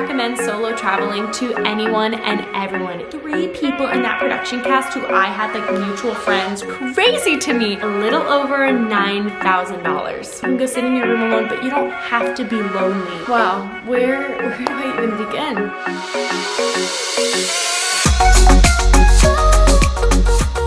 recommend solo traveling to anyone and everyone. 3 people in that production cast who I had like mutual friends, crazy to me, a little over $9,000. You can go sit in your room alone, but you don't have to be lonely. Wow, where do I even begin?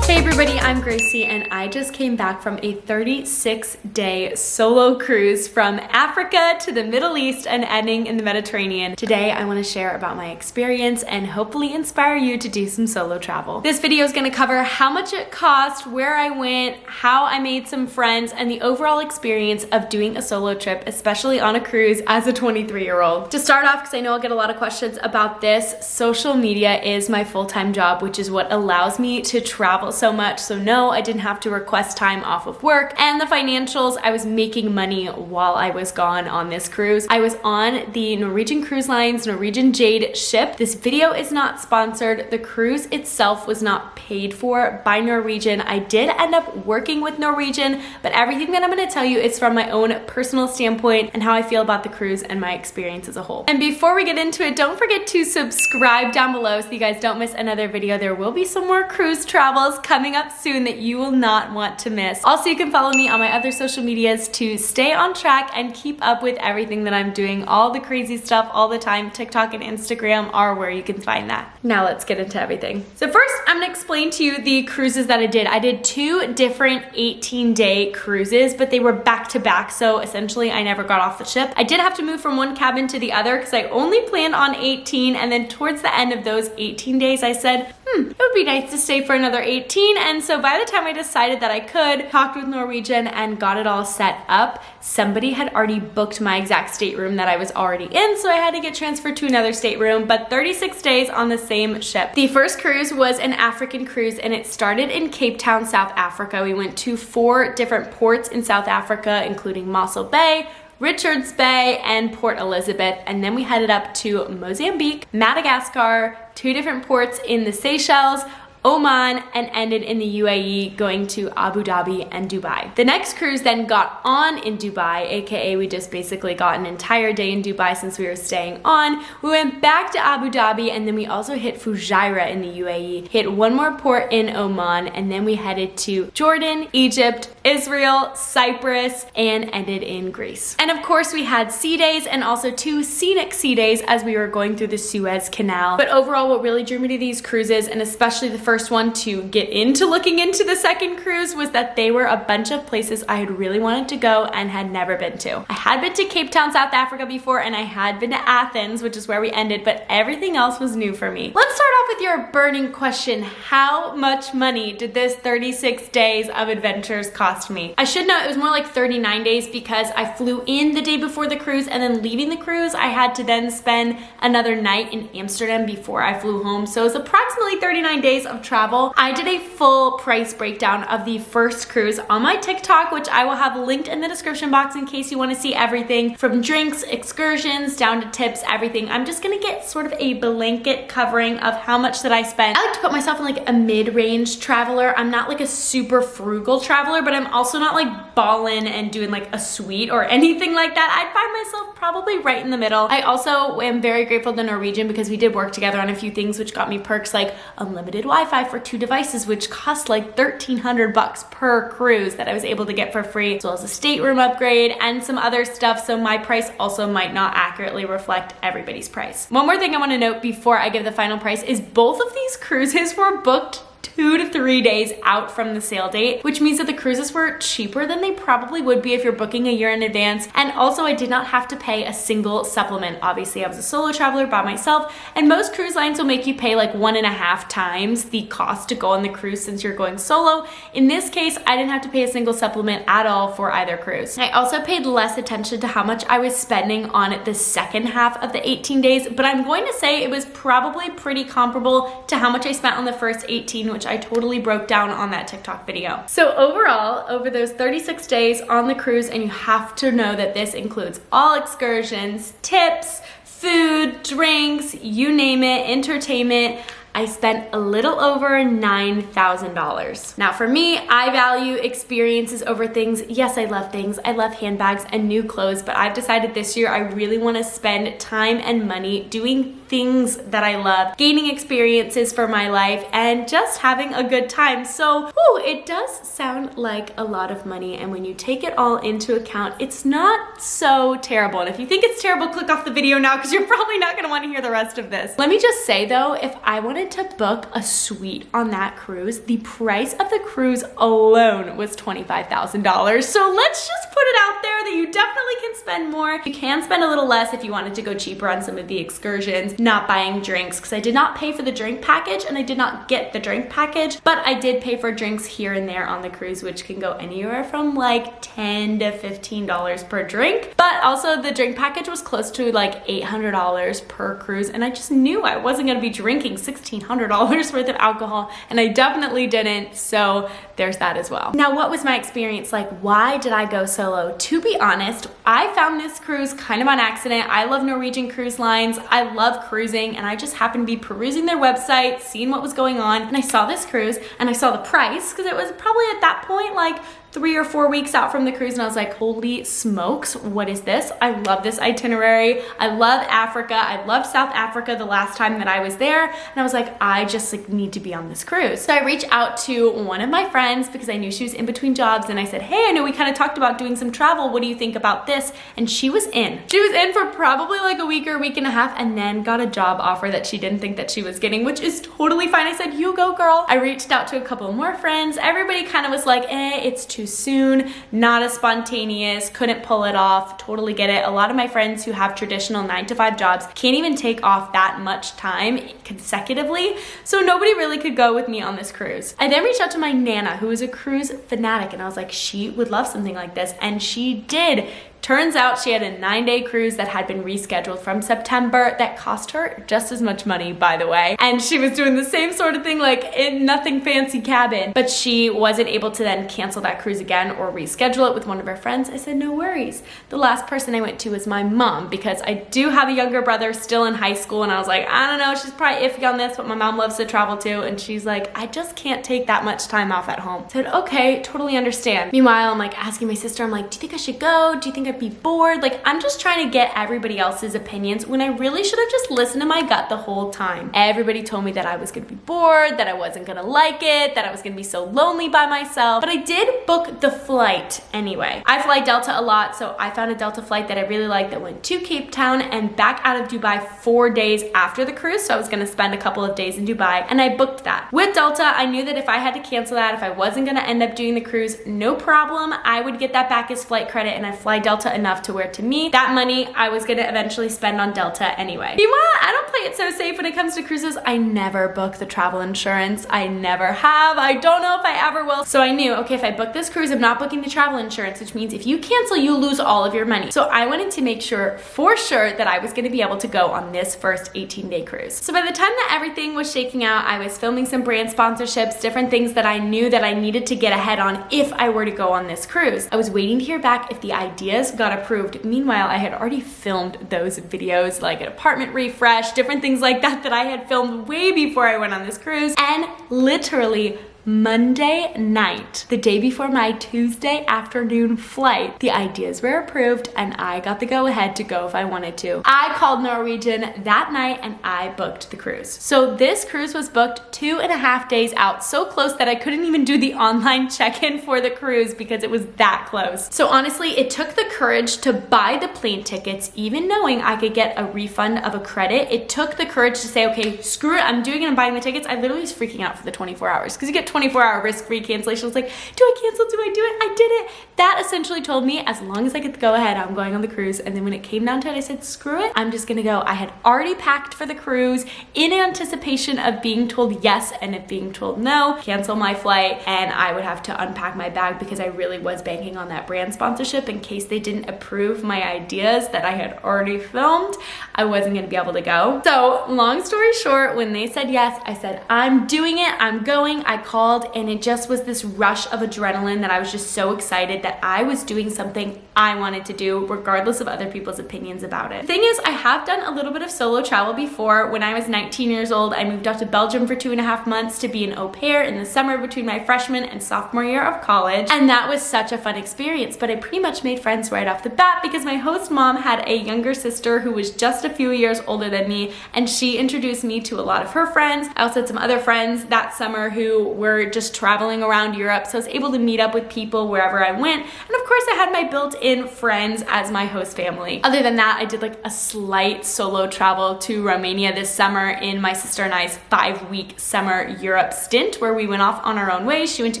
Hey everybody, I'm Gracie and I just came back from a 36-day solo cruise from Africa to the Middle East and ending in the Mediterranean. Today I want to share about my experience and hopefully inspire you to do some solo travel. This video is going to cover how much it cost, where I went, how I made some friends, and the overall experience of doing a solo trip, especially on a cruise as a 23-year-old. To start off, because I know I'll get a lot of questions about this, social media is my full-time job, which is what allows me to travel so much. So no, I didn't have to request time off of work. And the financials, I was making money while I was gone on this cruise. I was on the Norwegian Cruise Line's Norwegian Jade ship. This video is not sponsored. The cruise itself was not paid for by Norwegian. I did end up working with Norwegian, but everything that I'm going to tell you is from my own personal standpoint and how I feel about the cruise and my experience as a whole. And before we get into it, don't forget to subscribe down below so you guys don't miss another video. There will be some more cruise travels coming up soon that you will not want to miss. Also, you can follow me on my other social medias to stay on track and keep up with everything that I'm doing. All the crazy stuff all the time. TikTok and Instagram are where you can find that. Now let's get into everything. So first, I'm gonna explain to you the cruises that I did. I did 2 different 18-day cruises, but they were back to back. So essentially I never got off the ship. I did have to move from one cabin to the other because I only planned on 18. And then towards the end of those 18 days, I said, it would be nice to stay for another 18. And so by the time I decided that I could, talked with Norwegian and got it all set up, somebody had already booked my exact stateroom that I was already in, so I had to get transferred to another stateroom, but 36 days on the same ship. The first cruise was an African cruise and it started in Cape Town, South Africa. We went to 4 different ports in South Africa, including Mossel Bay, Richards Bay, and Port Elizabeth, and then we headed up to Mozambique, Madagascar, 2 different ports in the Seychelles, Oman, and ended in the UAE, going to Abu Dhabi and Dubai. The next cruise then got on in Dubai, aka we just basically got an entire day in Dubai since we were staying on. We went back to Abu Dhabi and then we also hit Fujairah in the UAE, hit one more port in Oman, and then we headed to Jordan, Egypt, Israel, Cyprus, and ended in Greece. And of course we had sea days and also 2 scenic sea days as we were going through the Suez Canal. But overall, what really drew me to these cruises, and especially the first one to get into looking into the second cruise, was that they were a bunch of places I had really wanted to go and had never been to. I had been to Cape Town, South Africa before, and I had been to Athens, which is where we ended, but everything else was new for me. Let's start off with your burning question. How much money did this 36 days of adventures cost me? I should know it was more like 39 days because I flew in the day before the cruise, and then leaving the cruise, I had to then spend another night in Amsterdam before I flew home. So it was approximately 39 days of travel. I did a full price breakdown of the first cruise on my TikTok, which I will have linked in the description box in case you want to see everything from drinks, excursions, down to tips, everything. I'm just gonna get sort of a blanket covering of how much that I spent. I like to put myself in like a mid-range traveler. I'm not like a super frugal traveler, but I'm also not like balling and doing like a suite or anything like that. I'd find myself probably right in the middle. I also am very grateful to Norwegian because we did work together on a few things which got me perks like unlimited Wi-Fi for 2 devices, which cost like $1,300 per cruise that I was able to get for free, as well as a stateroom upgrade and some other stuff. So my price also might not accurately reflect everybody's price. One more thing I want to note before I give the final price is both of these cruises were booked 2 to 3 days out from the sail date, which means that the cruises were cheaper than they probably would be if you're booking a year in advance. And also I did not have to pay a single supplement. Obviously I was a solo traveler by myself, and most cruise lines will make you pay like 1.5 times the cost to go on the cruise since you're going solo. In this case, I didn't have to pay a single supplement at all for either cruise. I also paid less attention to how much I was spending on the second half of the 18 days, but I'm going to say it was probably pretty comparable to how much I spent on the first 18, which I totally broke down on that TikTok video. So overall, over those 36 days on the cruise, and you have to know that this includes all excursions, tips, food, drinks, you name it, entertainment, I spent a little over $9,000. Now for me, I value experiences over things. Yes, I love things. I love handbags and new clothes, but I've decided this year I really want to spend time and money doing things that I love, gaining experiences for my life, and just having a good time. So, it does sound like a lot of money, and when you take it all into account, it's not so terrible. And if you think it's terrible, click off the video now because you're probably not gonna want to hear the rest of this. Let me just say though, if I wanted to book a suite on that cruise, the price of the cruise alone was $25,000. So let's just put it out there that you definitely can spend more. You can spend a little less if you wanted to go cheaper on some of the excursions. Not buying drinks, because I did not pay for the drink package and I did not get the drink package, but I did pay for drinks here and there on the cruise, which can go anywhere from like $10 to $15 per drink. But also the drink package was close to like $800 per cruise, and I just knew I wasn't going to be drinking $1,600 worth of alcohol, and I definitely didn't, so there's that as well. Now, what was my experience like? Why did I go solo? To be honest, I found this cruise kind of on accident. I love Norwegian Cruise Lines. I love cruising, and I just happened to be perusing their website, seeing what was going on, and I saw this cruise and I saw the price because it was probably at that point like 3 or 4 weeks out from the cruise, and I was like, holy smokes, what is this? I love this itinerary. I love Africa. I loved South Africa the last time that I was there, and I was like, I just like need to be on this cruise. So I reached out to one of my friends because I knew she was in between jobs, and I said, hey, I know we kind of talked about doing some travel. What do you think about this? And she was in. She was in for probably like a week or a week and a half, and then got a job offer that she didn't think that she was getting, which is totally fine. I said, you go, girl. I reached out to a couple more friends. Everybody kind of was like, it's too soon, not as spontaneous, couldn't pull it off, totally get it. A lot of my friends who have traditional 9-to-5 jobs can't even take off that much time consecutively, so nobody really could go with me on this cruise. I then reached out to my Nana, who is a cruise fanatic, and I was like, she would love something like this, and she did. Turns out she had a 9-day cruise that had been rescheduled from September that cost her just as much money, by the way. And she was doing the same sort of thing, like in nothing fancy cabin, but she wasn't able to then cancel that cruise again or reschedule it with one of her friends. I said, no worries. The last person I went to was my mom, because I do have a younger brother still in high school, and I was like, I don't know, she's probably iffy on this, but my mom loves to travel too, and she's like, I just can't take that much time off at home. I said, okay, totally understand. Meanwhile, I'm like asking my sister, I'm like, do you think I should go? Do you think I'd be bored? Like, I'm just trying to get everybody else's opinions when I really should have just listened to my gut the whole time. Everybody told me that I was gonna be bored, that I wasn't gonna like it, that I was gonna be so lonely by myself, but I did book the flight anyway. I fly Delta a lot, so I found a Delta flight that I really liked that went to Cape Town and back out of Dubai 4 days after the cruise, so I was gonna spend a couple of days in Dubai, and I booked that. With Delta, I knew that if I had to cancel that, if I wasn't gonna end up doing the cruise, no problem, I would get that back as flight credit, and I fly Delta enough to where, to me, that money I was gonna eventually spend on Delta anyway. Meanwhile, I don't play it so safe when it comes to cruises. I never book the travel insurance. I never have. I don't know if I ever will. So I knew, okay, if I book this cruise, I'm not booking the travel insurance, which means if you cancel, you lose all of your money. So I wanted to make sure, for sure, that I was gonna be able to go on this first 18-day cruise. So by the time that everything was shaking out, I was filming some brand sponsorships, different things that I knew that I needed to get ahead on if I were to go on this cruise. I was waiting to hear back if the ideas got approved. Meanwhile, I had already filmed those videos, like an apartment refresh, different things like that I had filmed way before I went on this cruise, and literally Monday night, the day before my Tuesday afternoon flight, the ideas were approved and I got the go-ahead to go if I wanted to. I called Norwegian that night and I booked the cruise. So this cruise was booked 2.5 days out, so close that I couldn't even do the online check-in for the cruise because it was that close. So honestly, it took the courage to buy the plane tickets, even knowing I could get a refund of a credit. It took the courage to say, okay, screw it, I'm doing it, I'm buying the tickets. I literally was freaking out for the 24 hours because you get 24-hour risk-free cancellation. I was like, do I cancel? Do I do it? I did it. That essentially told me as long as I get the go ahead, I'm going on the cruise. And then when it came down to it, I said, screw it, I'm just gonna go. I had already packed for the cruise in anticipation of being told yes and of being told no, cancel my flight, and I would have to unpack my bag because I really was banking on that brand sponsorship in case they didn't approve my ideas that I had already filmed. I wasn't gonna be able to go. So long story short, when they said yes, I said, I'm doing it, I'm going. I called called, and it just was this rush of adrenaline that I was just so excited that I was doing something I wanted to do regardless of other people's opinions about it. The thing is, I have done a little bit of solo travel before. When I was 19 years old, I moved off to Belgium for 2.5 months to be an au pair in the summer between my freshman and sophomore year of college, and that was such a fun experience. But I pretty much made friends right off the bat because my host mom had a younger sister who was just a few years older than me, and she introduced me to a lot of her friends. I also had some other friends that summer who were just traveling around Europe, so I was able to meet up with people wherever I went. And of course I had my built-in friends as my host family. Other than that, I did like a slight solo travel to Romania this summer in my sister and I's 5-week summer Europe stint where we went off on our own way. She went to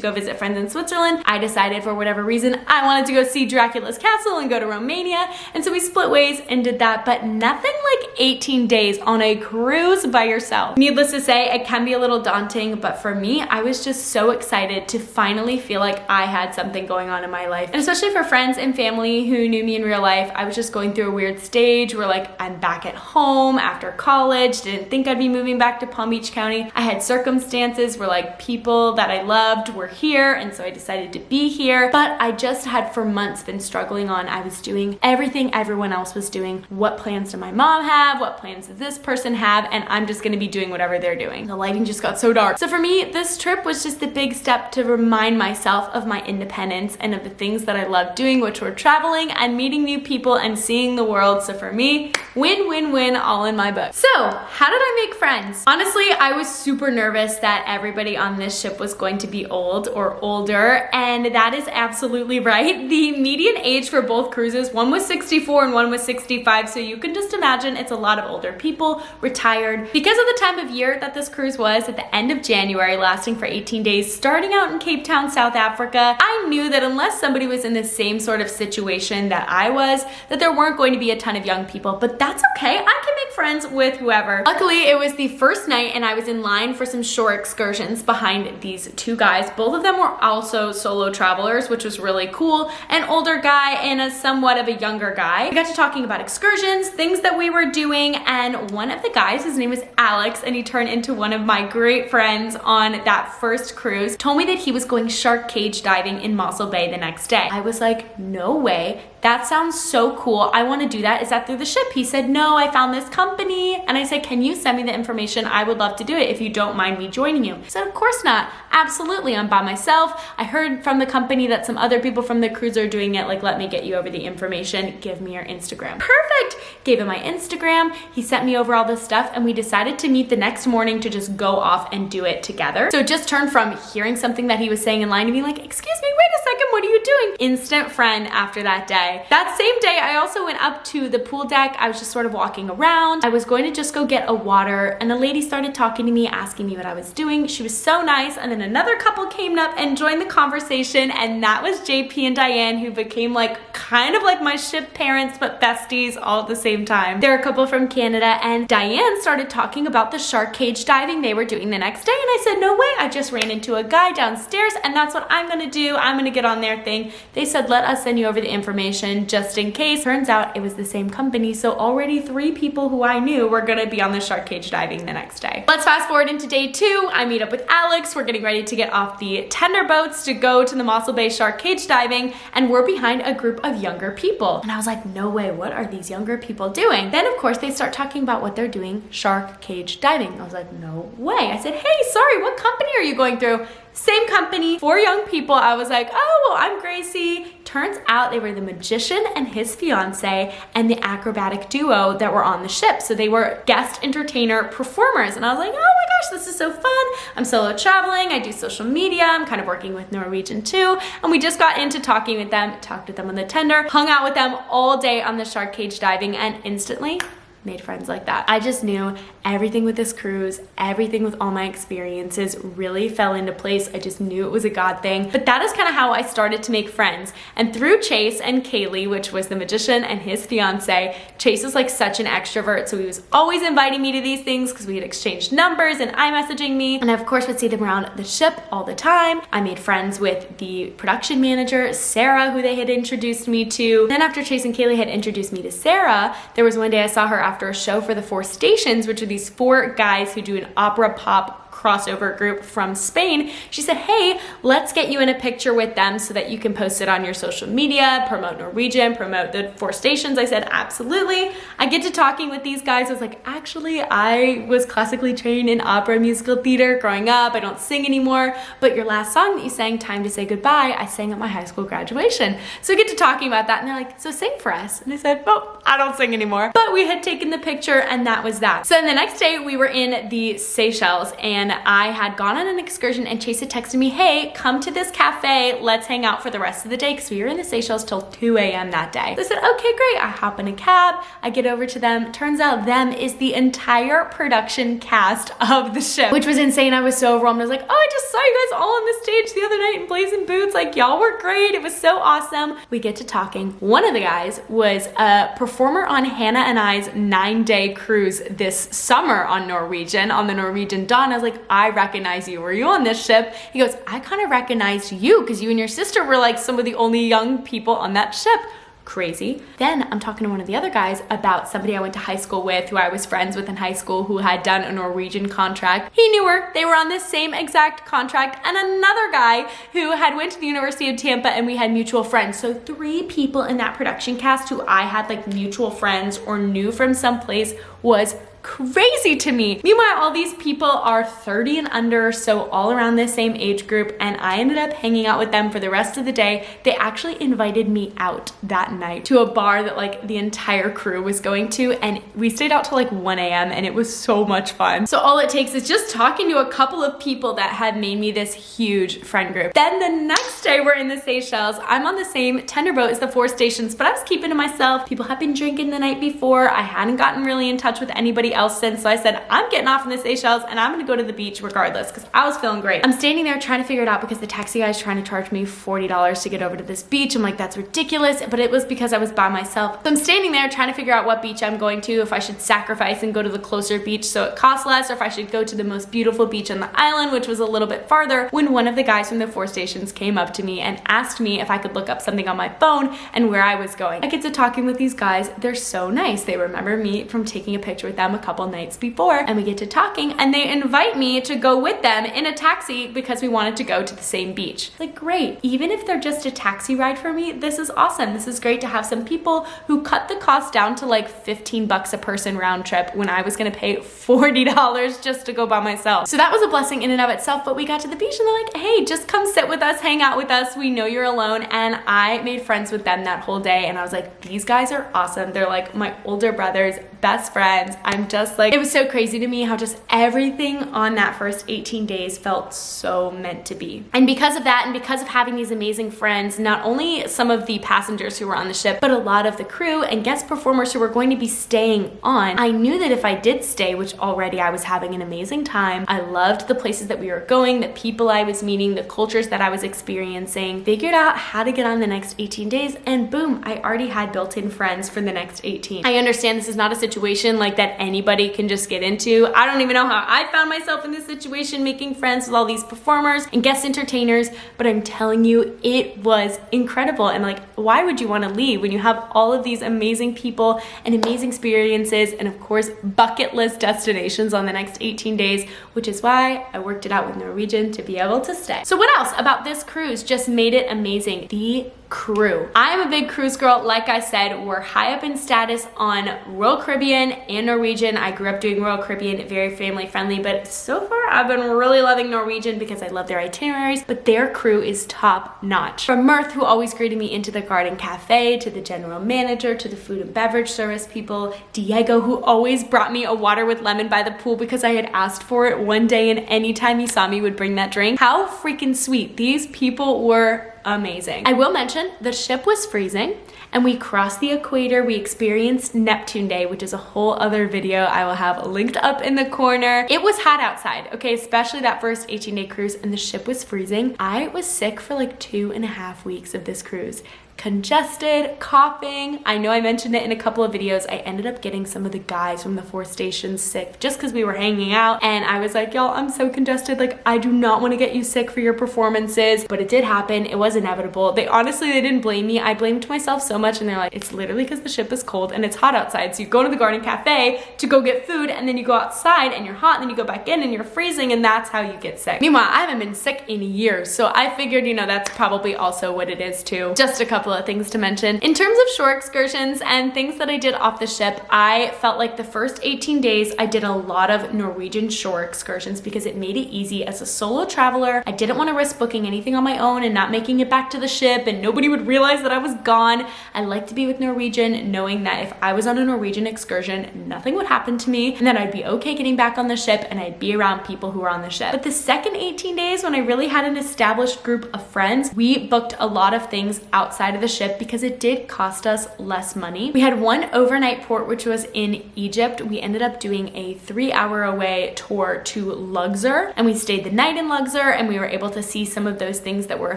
go visit friends in Switzerland. I decided for whatever reason I wanted to go see Dracula's castle and go to Romania, and so we split ways and did that, but nothing like 18 days on a cruise by yourself. Needless to say, it can be a little daunting, but for me, I was just so excited to finally feel like I had something going on in my life. And especially for friends and family who knew me in real life, I was just going through a weird stage where like I'm back at home after college, didn't think I'd be moving back to Palm Beach County. I had circumstances where like people that I loved were here, and so I decided to be here. But I just had for months been struggling on, I was doing everything everyone else was doing. What plans did my mom have? What plans does this person have? And I'm just gonna be doing whatever they're doing. The lighting just got so dark. So for me, this trip was just a big step to remind myself of my independence and of the things that I love doing, which were traveling and meeting new people and seeing the world. So for me, win, win, win, all in my book. So how did I make friends? Honestly, I was super nervous that everybody on this ship was going to be old or older, and that is absolutely right. The median age for both cruises, one was 64 and one was 65, so you can just imagine it's a lot of older people, retired. Because of the time of year that this cruise was, at the end of January, lasting for 18 days, starting out in Cape Town, South Africa, I knew that unless somebody was in the same sort of situation that I was, that there weren't going to be a ton of young people, but that's okay. I can make friends with whoever. Luckily, it was the first night and I was in line for some shore excursions behind these two guys. Both of them were also solo travelers, which was really cool. An older guy and a somewhat of a younger guy. We got to talking about excursions, things that we were doing, and one of the guys, his name is Alex, and he turned into one of my great friends on that first cruise, told me that he was going shark cage diving in Mossel Bay the next day. I was like, no way. That sounds so cool. I want to do that. Is that through the ship? He said, no, I found this company. And I said, can you send me the information? I would love to do it if you don't mind me joining you. He said, of course not. Absolutely. I'm by myself. I heard from the company that some other people from the cruise are doing it. Like, let me get you over the information. Give me your Instagram. Perfect. Gave him my Instagram. He sent me over all this stuff, and we decided to meet the next morning to just go off and do it together. So it just turned from hearing something that he was saying in line to being like, excuse me, wait a second, what are you doing? Instant friend after that day. That same day, I also went up to the pool deck. I was just sort of walking around. I was going to just go get a water, and a lady started talking to me, asking me what I was doing. She was so nice, and then another couple came up and joined the conversation, and that was JP and Diane, who became like kind of like my ship parents, but besties all at the same time. They're a couple from Canada, and Diane started talking about the shark cage diving they were doing the next day, and I said, no way, I just ran into a guy downstairs, and that's what I'm gonna do. I'm gonna get on their thing. They said, let us send you over the information just in case. Turns out it was the same company, so already 3 people who I knew were gonna be on the shark cage diving the next day. Let's fast forward into day 2. I meet up with Alex. We're getting ready to get off the tender boats to go to the Mossel Bay shark cage diving, and we're behind a group of younger people. And I was like, no way, what are these younger people doing? Then of course they start talking about what they're doing, shark cage diving. I was like, no way. I said, hey, sorry, what company are you going through? Same company, 4 young people. I was like, oh, well, I'm Gracie. Turns out they were the magician and his fiance and the acrobatic duo that were on the ship. So they were guest entertainer performers. And I was like, oh my gosh, this is so fun. I'm solo traveling. I do social media. I'm kind of working with Norwegian too. And we just got into talking with them, talked with them on the tender, hung out with them all day on the shark cage diving, and instantly made friends like that. I just knew everything with this cruise, everything with all my experiences really fell into place. I just knew it was a God thing. But that is kind of how I started to make friends. And through Chase and Kaylee, which was the magician and his fiance, Chase was like such an extrovert. So he was always inviting me to these things because we had exchanged numbers and iMessaging me. And I of course would see them around the ship all the time. I made friends with the production manager, Sarah, who they had introduced me to. Then after Chase and Kaylee had introduced me to Sarah, there was one day I saw her after after a show for the 4 stations, which are these 4 guys who do an opera pop crossover group from Spain. She said, hey, let's get you in a picture with them so that you can post it on your social media, promote Norwegian, promote the 4 stations. I said, absolutely. I get to talking with these guys. I was like, actually, I was classically trained in opera musical theater growing up. I don't sing anymore, but your last song that you sang, Time to Say Goodbye, I sang at my high school graduation. So we get to talking about that and they're like, so sing for us. And I said, oh, I don't sing anymore. But we had taken the picture and that was that. So then the next day we were in the Seychelles and I had gone on an excursion and Chase had texted me, hey, come to this cafe, let's hang out for the rest of the day, because we were in the Seychelles till 2 a.m. that day. So I said, okay, great. I hop in a cab, I get over to them. Turns out them is the entire production cast of the ship, which was insane. I was so overwhelmed. I was like, oh, I just saw you guys all on the stage the other night in blazing boots. Like, y'all were great. It was so awesome. We get to talking. One of the guys was a performer on Hannah and I's 9-day cruise this summer on Norwegian, on the Norwegian Dawn. I was like, I recognize you. Were you on this ship? He goes, I kind of recognized you because you and your sister were like some of the only young people on that ship. Crazy. Then I'm talking to one of the other guys about somebody I went to high school with, who I was friends with in high school, who had done a Norwegian contract. He knew her. They were on the same exact contract. And another guy who had went to the University of Tampa, and we had mutual friends. So 3 people in that production cast who I had like mutual friends or knew from someplace was crazy to me. Meanwhile, all these people are 30 and under, so all around the same age group, and I ended up hanging out with them for the rest of the day. They actually invited me out that night to a bar that like the entire crew was going to, and we stayed out till like 1 a.m. and it was so much fun. So all it takes is just talking to a couple of people that had made me this huge friend group. Then the next day we're in the Seychelles. I'm on the same tender boat as the 4 stations, but I was keeping to myself. People had been drinking the night before. I hadn't gotten really in touch with anybody else since, so I said, I'm getting off in the Seychelles and I'm gonna go to the beach regardless, because I was feeling great. I'm standing there trying to figure it out because the taxi guy is trying to charge me $40 to get over to this beach. I'm like, that's ridiculous, but it was because I was by myself. So I'm standing there trying to figure out what beach I'm going to, if I should sacrifice and go to the closer beach so it costs less, or if I should go to the most beautiful beach on the island, which was a little bit farther, when one of the guys from the 4 stations came up to me and asked me if I could look up something on my phone and where I was going. I get to talking with these guys. They're so nice. They remember me from taking a picture with them a couple nights before, and we get to talking and they invite me to go with them in a taxi because we wanted to go to the same beach. Like, great. Even if they're just a taxi ride for me, this is awesome. This is great to have some people who cut the cost down to like 15 bucks a person round trip when I was gonna pay $40 just to go by myself. So that was a blessing in and of itself, but we got to the beach and they're like, hey, just come sit with us, hang out with us. We know you're alone. And I made friends with them that whole day. And I was like, these guys are awesome. They're like my older brothers, best friends. I'm just like, it was so crazy to me how just everything on that first 18 days felt so meant to be. And because of that, and because of having these amazing friends, not only some of the passengers who were on the ship, but a lot of the crew and guest performers who were going to be staying on, I knew that if I did stay, which already I was having an amazing time, I loved the places that we were going, the people I was meeting, the cultures that I was experiencing, figured out how to get on the next 18 days, and boom, I already had built-in friends for the next 18. I understand this is not a situation like that anybody can just get into. I don't even know how I found myself in this situation, making friends with all these performers and guest entertainers, but I'm telling you, it was incredible. And like, why would you want to leave when you have all of these amazing people and amazing experiences and of course bucket list destinations on the next 18 days, which is why I worked it out with Norwegian to be able to stay. So what else about this cruise just made it amazing? The crew. I am a big cruise girl. Like I said, we're high up in status on Royal Caribbean and Norwegian. I grew up doing Royal Caribbean, very family friendly, but so far I've been really loving Norwegian because I love their itineraries, but their crew is top notch. From Mirth, who always greeted me into the Garden Cafe, to the general manager, to the food and beverage service people, Diego, who always brought me a water with lemon by the pool because I had asked for it one day and anytime he saw me would bring that drink. How freaking sweet. These people were amazing. I will mention the ship was freezing and we crossed the equator. We experienced Neptune Day, which is a whole other video I will have linked up in the corner. It was hot outside, okay, especially that first 18-day cruise, and the ship was freezing. I was sick for like 2.5 weeks of this cruise. congested, coughing. I know I mentioned it in a couple of videos. I ended up getting some of the guys from the 4 stations sick just because we were hanging out, and I was like, y'all, I'm so congested. Like, I do not want to get you sick for your performances, but it did happen. It was inevitable. They didn't blame me. I blamed myself so much, and they're like, it's literally because the ship is cold and it's hot outside. So you go to the garden cafe to go get food, and then you go outside and you're hot, and then you go back in and you're freezing, and that's how you get sick. Meanwhile, I haven't been sick in years, so I figured, you know, that's probably also what it is too. Just a couple of things to mention. In terms of shore excursions and things that I did off the ship, I felt like the first 18 days I did a lot of Norwegian shore excursions because it made it easy as a solo traveler. I didn't want to risk booking anything on my own and not making it back to the ship and nobody would realize that I was gone. I like to be with Norwegian, knowing that if I was on a Norwegian excursion, nothing would happen to me and that I'd be okay getting back on the ship and I'd be around people who were on the ship. But the second 18 days, when I really had an established group of friends, we booked a lot of things outside of the ship because it did cost us less money. We had one overnight port, which was in Egypt. We ended up doing a 3-hour away tour to Luxor, and we stayed the night in Luxor, and we were able to see some of those things that were a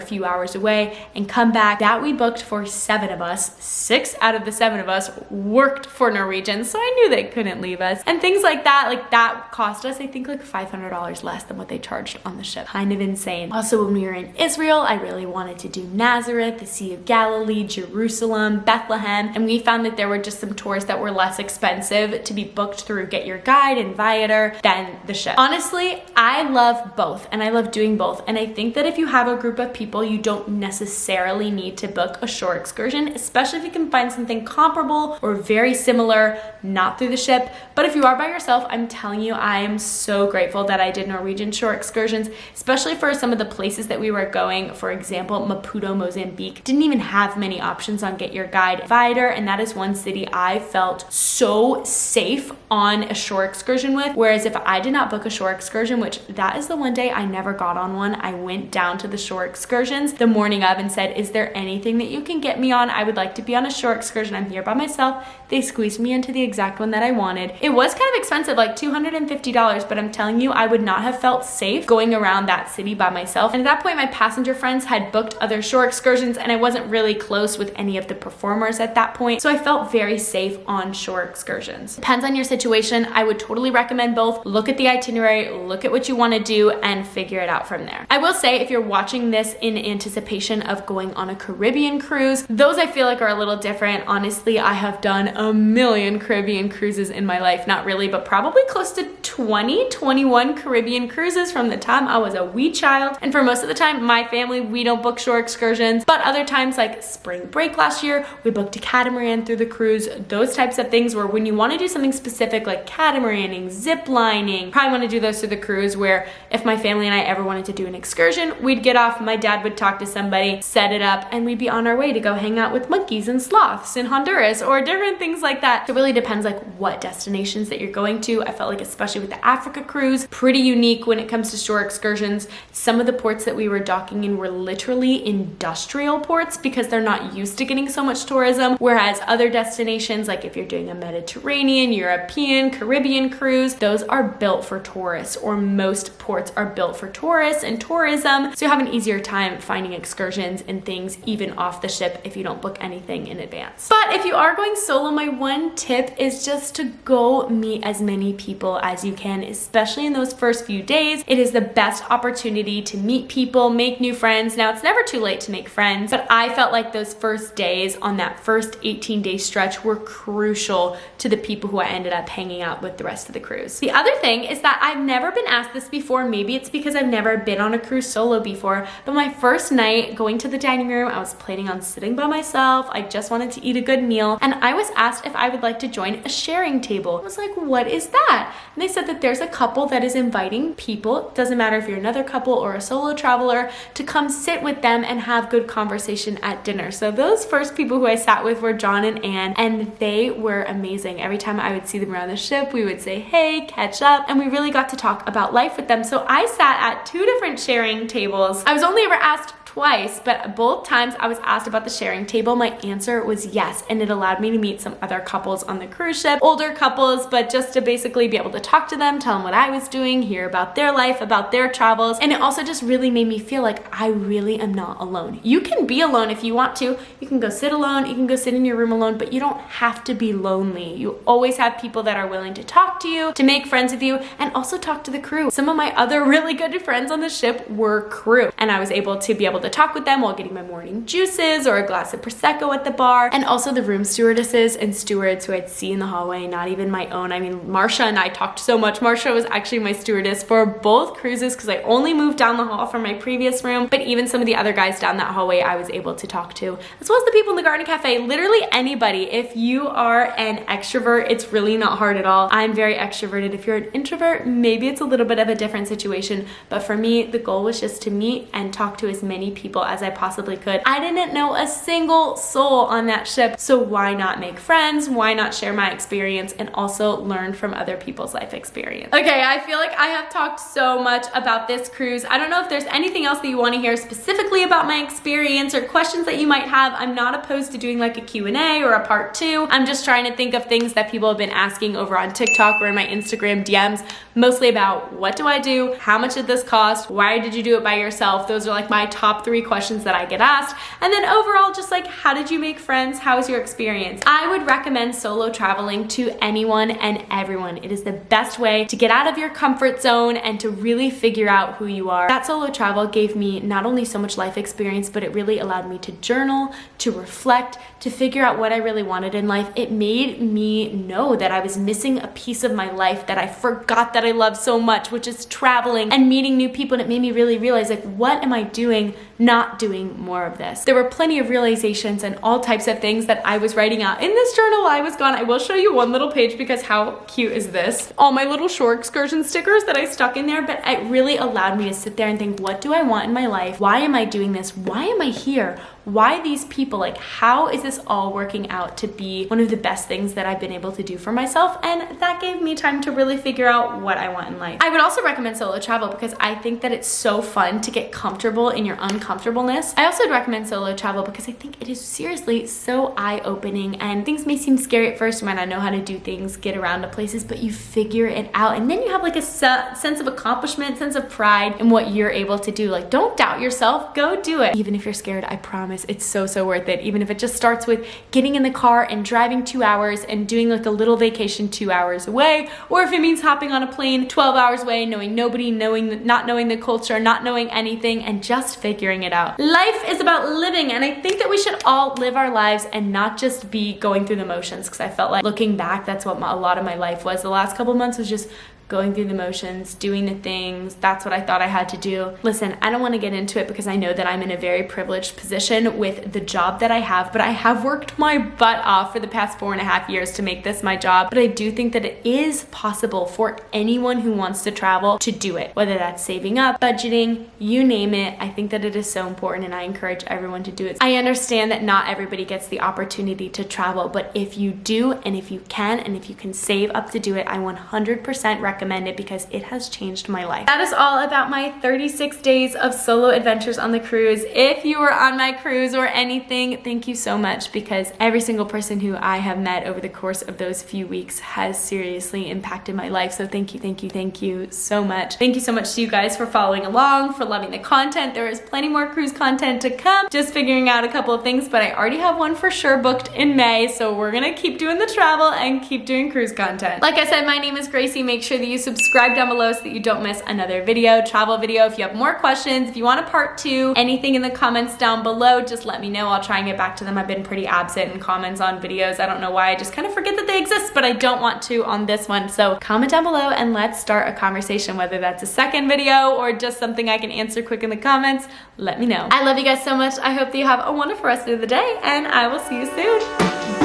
few hours away and come back. That we booked for 7 of us. 6 out of the 7 of us worked for Norwegian, so I knew they couldn't leave us. And things like that cost us, I think, like $500 less than what they charged on the ship. Kind of insane. Also, when we were in Israel, I really wanted to do Nazareth, the Sea of Galilee, Jerusalem, Bethlehem, and we found that there were just some tours that were less expensive to be booked through Get Your Guide and Viator than the ship. Honestly, I love both and I love doing both, and I think that if you have a group of people, you don't necessarily need to book a shore excursion, especially if you can find something comparable or very similar, not through the ship. But if you are by yourself, I'm telling you, I am so grateful that I did Norwegian shore excursions, especially for some of the places that we were going. For example, Maputo, Mozambique didn't even have many options on Get Your Guide Viator, and that is one city I felt so safe on a shore excursion with. Whereas if I did not book a shore excursion, which that is the one day I never got on one, I went down to the shore excursions the morning of and said, is there anything that you can get me on? I would like to be on a shore excursion. I'm here by myself. They squeezed me into the exact one that I wanted. It was kind of expensive, like $250, but I'm telling you, I would not have felt safe going around that city by myself. And at that point, my passenger friends had booked other shore excursions, and I wasn't really close with any of the performers at that point. So I felt very safe on shore excursions. Depends on your situation. I would totally recommend both. Look at the itinerary, look at what you want to do, and figure it out from there. I will say, if you're watching this in anticipation of going on a Caribbean cruise, those I feel like are a little different. Honestly, I have done a million Caribbean cruises in my life. Not really, but probably close to 21 Caribbean cruises from the time I was a wee child. And for most of the time, my family, we don't book shore excursions, but other times, like spring break last year, we booked a catamaran through the cruise. Those types of things where when you want to do something specific like catamaraning, zip lining, probably want to do those through the cruise, where if my family and I ever wanted to do an excursion, we'd get off, my dad would talk to somebody, set it up, and we'd be on our way to go hang out with monkeys and sloths in Honduras or different things like that. So it really depends like what destinations that you're going to. I felt like, especially with the Africa cruise, pretty unique when it comes to shore excursions. Some of the ports that we were docking in were literally industrial ports because they're not used to getting so much tourism, whereas other destinations, like if you're doing a Mediterranean, European, Caribbean cruise, those are built for tourists, or most ports are built for tourists and tourism, so you have an easier time finding excursions and things even off the ship if you don't book anything in advance. But if you are going solo, my one tip is just to go meet as many people as you can, especially in those first few days. It is the best opportunity to meet people, make new friends. Now, it's never too late to make friends, but I felt like those first days on that first 18-day stretch were crucial to the people who I ended up hanging out with the rest of the cruise. The other thing is that I've never been asked this before. Maybe it's because I've never been on a cruise solo before, but my first night going to the dining room, I was planning on sitting by myself. I just wanted to eat a good meal, and I was asked if I would like to join a sharing table. I was like, what is that? And they said that there's a couple that is inviting people, doesn't matter if you're another couple or a solo traveler, to come sit with them and have good conversation at dinner. So those first people who I sat with were John and Anne, and they were amazing. Every time I would see them around the ship, we would say, hey, catch up, and we really got to talk about life with them. So I sat at 2 different sharing tables. I was only ever asked twice, but both times I was asked about the sharing table, my answer was yes, and it allowed me to meet some other couples on the cruise ship, older couples, but just to basically be able to talk to them, tell them what I was doing, hear about their life, about their travels, and it also just really made me feel like I really am not alone. You can be alone if you want to. You can go sit alone, you can go sit in your room alone, but you don't have to be lonely. You always have people that are willing to talk to you, to make friends with you, and also talk to the crew. Some of my other really good friends on the ship were crew, and I was able to talk with them while getting my morning juices or a glass of Prosecco at the bar, and also the room stewardesses and stewards who I'd see in the hallway, not even my own. I mean, Marsha and I talked so much. Marsha was actually my stewardess for both cruises because I only moved down the hall from my previous room, but even some of the other guys down that hallway I was able to talk to, as well as the people in the Garden Cafe. Literally anybody. If you are an extrovert, it's really not hard at all. I'm very extroverted. If you're an introvert, maybe it's a little bit of a different situation, but for me, the goal was just to meet and talk to as many people as I possibly could. I didn't know a single soul on that ship, so why not make friends? Why not share my experience and also learn from other people's life experience? Okay, I feel like I have talked so much about this cruise. I don't know if there's anything else that you want to hear specifically about my experience or questions that you might have. I'm not opposed to doing like a Q&A or a part 2. I'm just trying to think of things that people have been asking over on TikTok or in my Instagram DMs, mostly about what do I do? How much did this cost? Why did you do it by yourself? Those are like my top 3 questions that I get asked. And then overall, just like, how did you make friends? How was your experience? I would recommend solo traveling to anyone and everyone. It is the best way to get out of your comfort zone and to really figure out who you are. That solo travel gave me not only so much life experience, but it really allowed me to journal, to reflect, to figure out what I really wanted in life. It made me know that I was missing a piece of my life that I forgot that I loved so much, which is traveling and meeting new people. And it made me really realize, like, what am I doing not doing more of this? There were plenty of realizations and all types of things that I was writing out in this journal while I was gone. I will show you one little page because how cute is this? All my little shore excursion stickers that I stuck in there, but it really allowed me to sit there and think, what do I want in my life? Why am I doing this? Why am I here? Why these people? Like, how is this all working out to be one of the best things that I've been able to do for myself? And that gave me time to really figure out what I want in life. I would also recommend solo travel because I think that it's so fun to get comfortable in your uncomfortableness. I also would recommend solo travel because I think it is seriously so eye-opening, and things may seem scary at first. You might not know how to do things, get around to places, but you figure it out, and then you have like a sense of accomplishment, sense of pride in what you're able to do. Like, don't doubt yourself, go do it. Even if you're scared, I promise it's so worth it. Even if it just starts with getting in the car and driving 2 hours and doing like a little vacation 2 hours away, or if it means hopping on a plane 12 hours away, knowing nobody, not knowing the culture, not knowing anything, and just figuring it out. Life is about living, and I think that we should all live our lives and not just be going through the motions, because I felt like looking back, that's what a lot of my life was. The last couple months was just going through the motions, doing the things. That's what I thought I had to do. Listen, I don't want to get into it because I know that I'm in a very privileged position with the job that I have, but I have worked my butt off for the past 4.5 years to make this my job. But I do think that it is possible for anyone who wants to travel to do it, whether that's saving up, budgeting, you name it. I think that it is so important, and I encourage everyone to do it. I understand that not everybody gets the opportunity to travel, but if you do, and if you can, and if you can save up to do it, I 100% recommend it because it has changed my life. That is all about my 36 days of solo adventures on the cruise. If you were on my cruise or anything, thank you so much, because every single person who I have met over the course of those few weeks has seriously impacted my life. So thank you so much. Thank you so much to you guys for following along, for loving the content. There is plenty more cruise content to come. Just figuring out a couple of things, but I already have one for sure booked in May. So we're gonna keep doing the travel and keep doing cruise content. Like I said, my name is Gracie. Make sure that you subscribe down below so that you don't miss another travel video. If you have more questions, if you want a part 2, anything in the comments down below, just let me know. I'll try and get back to them. I've been pretty absent in comments on videos. I don't know why. I just kind of forget that they exist, but I don't want to on this one. So comment down below and let's start a conversation, whether that's a second video or just something I can answer quick in the comments. Let me know. I love you guys so much. I hope that you have a wonderful rest of the day, and I will see you soon.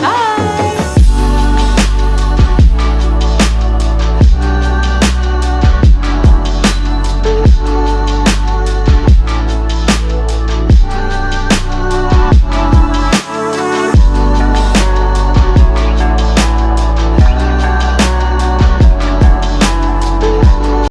Bye.